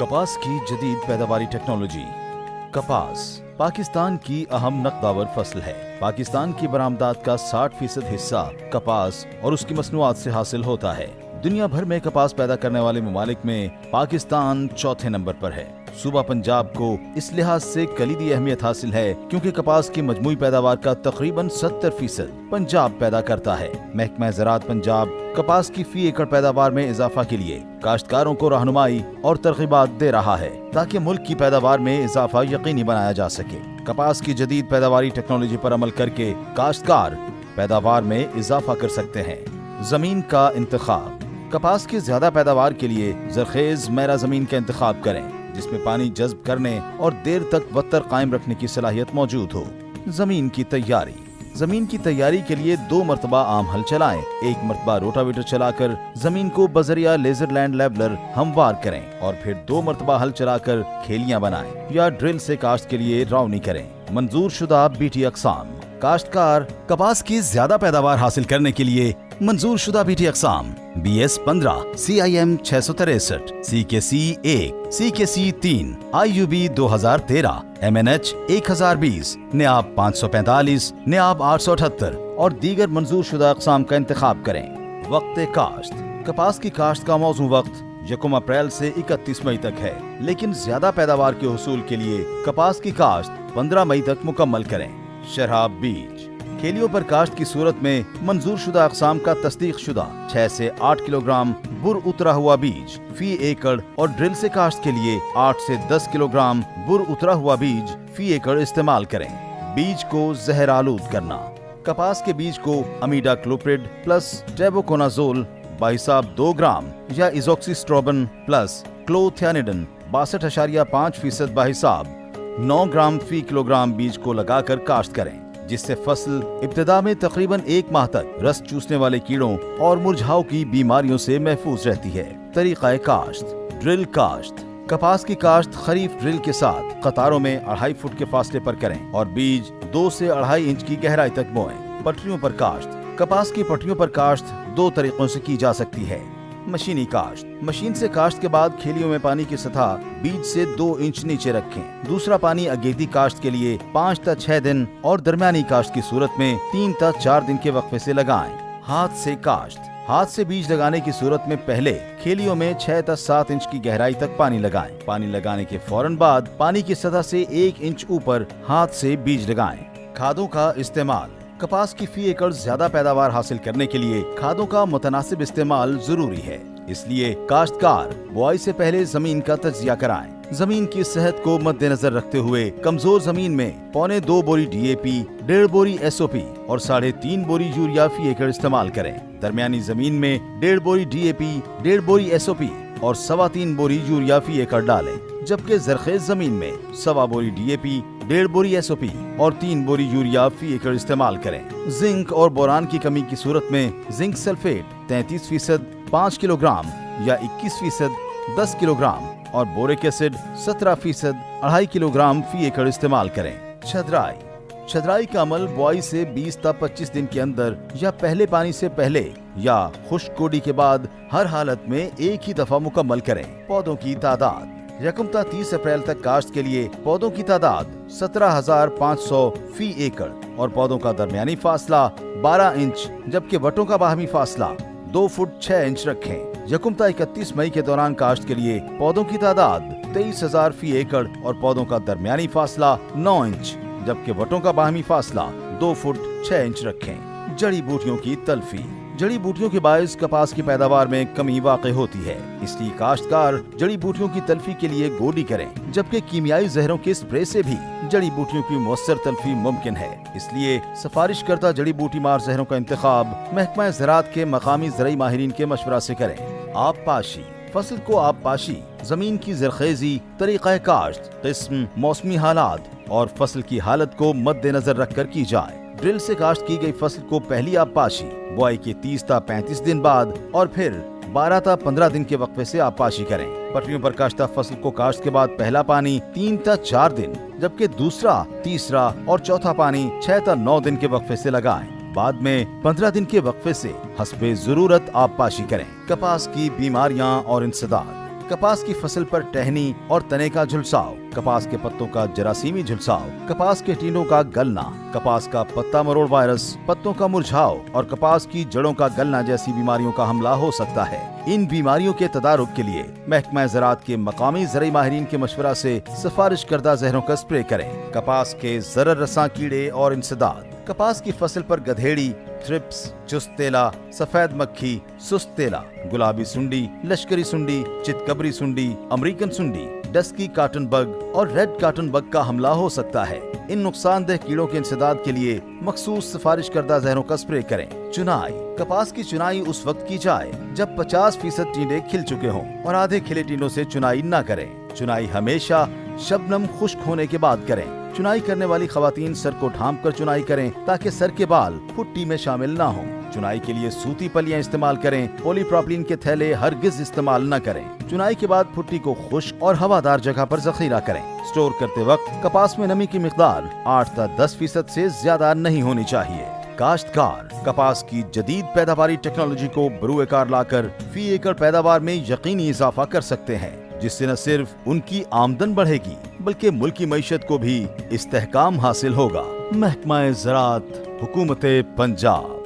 कपास की जदीद पैदावारी टेक्नोलॉजी। कपास पाकिस्तान की अहम नकदावर फसल है। पाकिस्तान की बरामदात का 60% हिस्सा कपास और उसकी मसनूआत से हासिल होता है। दुनिया भर में कपास पैदा करने वाले ममालिक में पाकिस्तान चौथे नंबर पर है। सूबा पंजाब को इस लिहाज से कलीदी अहमियत हासिल है क्योंकि कपास की मजमूई पैदावार का तकरीबन 70% पंजाब पैदा करता है। महकमा ज़राअत पंजाब कपास की फी एकड़ पैदावार में इजाफा के लिए काश्तकारों को रहनुमाई और तरगीबात दे रहा है ताकि मुल्क की पैदावार में इजाफा यकीनी बनाया जा सके। कपास की जदीद पैदावारी टेक्नोलॉजी पर अमल करके काश्तकार पैदावार में इजाफा कर सकते हैं। जमीन का इंतखाब। कपास की ज्यादा पैदावार के लिए जरखेज मैरा जमीन का इंतखाब करें जिसमें पानी जज्ब करने और देर तक वत्तर कायम रखने की सलाहियत मौजूद हो। जमीन की तैयारी। जमीन की तैयारी के लिए 2 मरतबा आम हल चलाएं। 1 मरतबा रोटावेटर चलाकर जमीन को बजरिया लेजर लैंड लेवलर हमवार करें और फिर 2 मरतबा हल चलाकर खेलियां बनाएं या ड्रिल से काश्त के लिए रावनी करें। मंजूर शुदा बीटी अक़साम। काश्तकार कपास की ज्यादा पैदावार हासिल करने के लिए मंजूर शुदा BT अक़साम BS 15, CIM 663, CKC 1, CKC 3, IUB 2013, MNH 1020, NAB 545, NAB 878 और दीगर मंजूर शुदा अक़साम का इंतखाब करें। वक्त काश्त। कपास की काश्त का मौजूद वक्त 1 अप्रैल से 31 मई तक है, लेकिन ज्यादा पैदावार के हुसूल के लिए कपास की काश्त 15 मई तक मुकम्मल करें। शराब बीज। खेलियों पर काश्त की सूरत में मंजूर शुदा अक़साम का तस्दीक शुदा 6 से 8 किलोग्राम बुर उतरा हुआ बीज फी एकड़ और ड्रिल से काश्त के लिए 8 से 10 किलोग्राम बुर उतरा हुआ बीज फी एकड़ इस्तेमाल करें। बीज को जहर आलूद करना। कपास के बीज को अमीडा क्लोप्रिड प्लस टेबोकोनाजोल बाहिसाब 2 ग्राम या इजोक्सीस्ट्रोबन प्लस क्लोथियानिडन 62.5% बाहिसाब 9 ग्राम फी किलोग्राम बीज को लगाकर काश्त करें, जिससे फसल इब्तिदा में तकरीबन 1 माह तक रस चूसने वाले कीड़ों और मुरझाओं की बीमारियों से महफूज रहती है। तरीक़ा काश्त। ड्रिल काश्त। कपास की काश्त खरीफ ड्रिल के साथ कतारों में 2.5 फुट के फासले पर करें और बीज 2 से 2.5 इंच की गहराई तक बोएं। पटरियों पर काश्त। कपास की पटरियों पर काश्त 2 तरीकों से की जा सकती है। मशीनी काश्त। मशीन से काश्त के बाद खेलियों में पानी की सतह बीज से 2 इंच नीचे रखें। दूसरा पानी अगेती काश्त के लिए 5 से 6 दिन और दरमियानी काश्त की सूरत में 3 से 4 दिन के वक्फे से लगाएं। हाथ से काश्त। हाथ से बीज लगाने की सूरत में पहले खेलियों में 6 से 7 इंच की गहराई तक पानी लगाएं। पानी लगाने के फौरन बाद पानी की सतह से 1 इंच ऊपर हाथ से बीज लगाएं। खादों का इस्तेमाल। कपास की फी एकड़ ज्यादा पैदावार हासिल करने के लिए खादों का मुतनासिब इस्तेमाल जरूरी है, इसलिए काश्तकार बुआई से पहले जमीन का तज्जिया कराएं। जमीन की सेहत को मद्देनजर रखते हुए कमजोर जमीन में 2.25 बोरी DAP, 1.5 बोरी SOP और 3.5 बोरी यूरिया फी एकड़ इस्तेमाल करें। दरमियानी जमीन में 1.5 बोरी DAP, 1.5 बोरी SOP और 3.25 बोरी यूरिया फी एकड़ डालें, जबकि जरखेज जमीन में 1.25 बोरी DAP, 1.5 बोरी SOP और 3 बोरी यूरिया फी एकड़ इस्तेमाल करें। जिंक और बोरान की कमी की सूरत में जिंक सल्फेट 33% 5 किलोग्राम या 21% 10 किलोग्राम और बोरिक एसिड 17% 2.5 किलोग्राम फी एकड़ इस्तेमाल करें। छदराई। छदराई का अमल बुआई से 20 से 25 दिन के अंदर या पहले पानी से पहले या खुश्क कोड़ी के बाद हर हालत में एक ही दफा मुकम्मल करें। पौधों की तादाद। 1 से 30 अप्रैल तक काश्त के लिए पौधों की तादाद 17,500 फी एकड़ और पौधों का दरमियानी फासला 12 इंच जबकि वटों का बाहमी फासला 2 फुट 6 इंच रखें। 1 से 31 मई के दौरान काश्त के लिए पौधों की तादाद 23,000 फी एकड़ और पौधों का दरमियानी फासला 9 इंच जबकि वटों का बाहमी फासला 2 फुट 6 इंच रखें। जड़ी बूटियों की तल्फी। जड़ी बूटियों के बायस कपास की पैदावार में कमी वाक़ होती है, इसलिए काश्तकार जड़ी बूटियों की तल्फी के लिए गोडी करें, जबकि कीमियाई जहरों के स्प्रे से भी जड़ी बूटियों की मुअस्सर तल्फी मुमकिन है। इसलिए सिफारिश करता जड़ी बूटी मार जहरों का इंतखाब महकमा ज़राअत के मकामी ज़रई माहिरीन के मशवरा से करें। आब पाशी। फसल को आब पाशी जमीन की जरखेजी, तरीक़ा काश्त, किस्म, मौसमी हालात और फसल की हालत को मद्देनजर रखकर की जाए। ड्रिल से काश्त की गई फसल को पहली आब पाशी बुआई के 30 से 35 दिन बाद और फिर 12 से 15 दिन के वक्फे से आब पाशी करें। पटरियों पर काश्ता फसल को काश्त के बाद पहला पानी 3 से 4 दिन जबकि दूसरा, तीसरा और चौथा पानी 6 से 9 दिन के वक्फे से लगाएं। बाद में 15 दिन के वक्फे से हस्बे जरूरत आब पाशी करें। कपास की बीमारियां और इंसदाद। कपास की फसल पर टहनी और तने का झुलसाव, कपास के पत्तों का जरासीमी झुलसाव, कपास के टीनों का गलना, कपास का पत्ता मरोड़ वायरस, पत्तों का मुरझाव और कपास की जड़ों का गलना जैसी बीमारियों का हमला हो सकता है। इन बीमारियों के तदारुक के लिए महकमा ज़राअत के मकामी ज़राई माहिरीन के मशवरा से सिफारिश करदा जहरों का स्प्रे करें। कपास के ज़रर रसां कीड़े और इंसदाद, कपास की फसल पर गधेड़ी, थ्रिप्स, चुस्तेला, सफेद मक्खी, सुस्तेला, गुलाबी सुंडी, लश्करी सुंडी, चितकबरी सुंडी, अमेरिकन सुंडी, डस्की काटन बग और रेड काटन बग का हमला हो सकता है। इन नुकसानदेह कीड़ों के इंसदाद के लिए मखसूस सिफारिश करदा जहरों का स्प्रे करें। चुनाई, कपास की चुनाई उस वक्त की जाए जब 50% टींडे खिल चुके हों और आधे खिले टींडों से चुनाई न करें। चुनाई हमेशा शबनम खुश्क होने के बाद करें। चुनाई करने वाली खवातीन सर को ढांप कर चुनाई करें ताकि सर के बाल फुट्टी में शामिल ना हों। चुनाई के लिए सूती पलियां इस्तेमाल करें। पॉलीप्रोपिलीन के थैले हरगिज इस्तेमाल न करें। चुनाई के बाद फुट्टी को खुश्क और हवादार जगह पर जखीरा करें। स्टोर करते वक्त कपास में नमी की मिकदार 8 से 10% से ज्यादा नहीं होनी चाहिए। काश्तकार कपास की जदीद पैदावारी टेक्नोलॉजी को बरूए कार लाकर फी एकड़ पैदावार में यकीनी इजाफा कर सकते हैं, जिससे न सिर्फ उनकी आमदन बढ़ेगी बल्कि मुल्क की मईशत को भी इस्तेहकाम हासिल होगा। महकमा ज़राअत, हुकूमत पंजाब।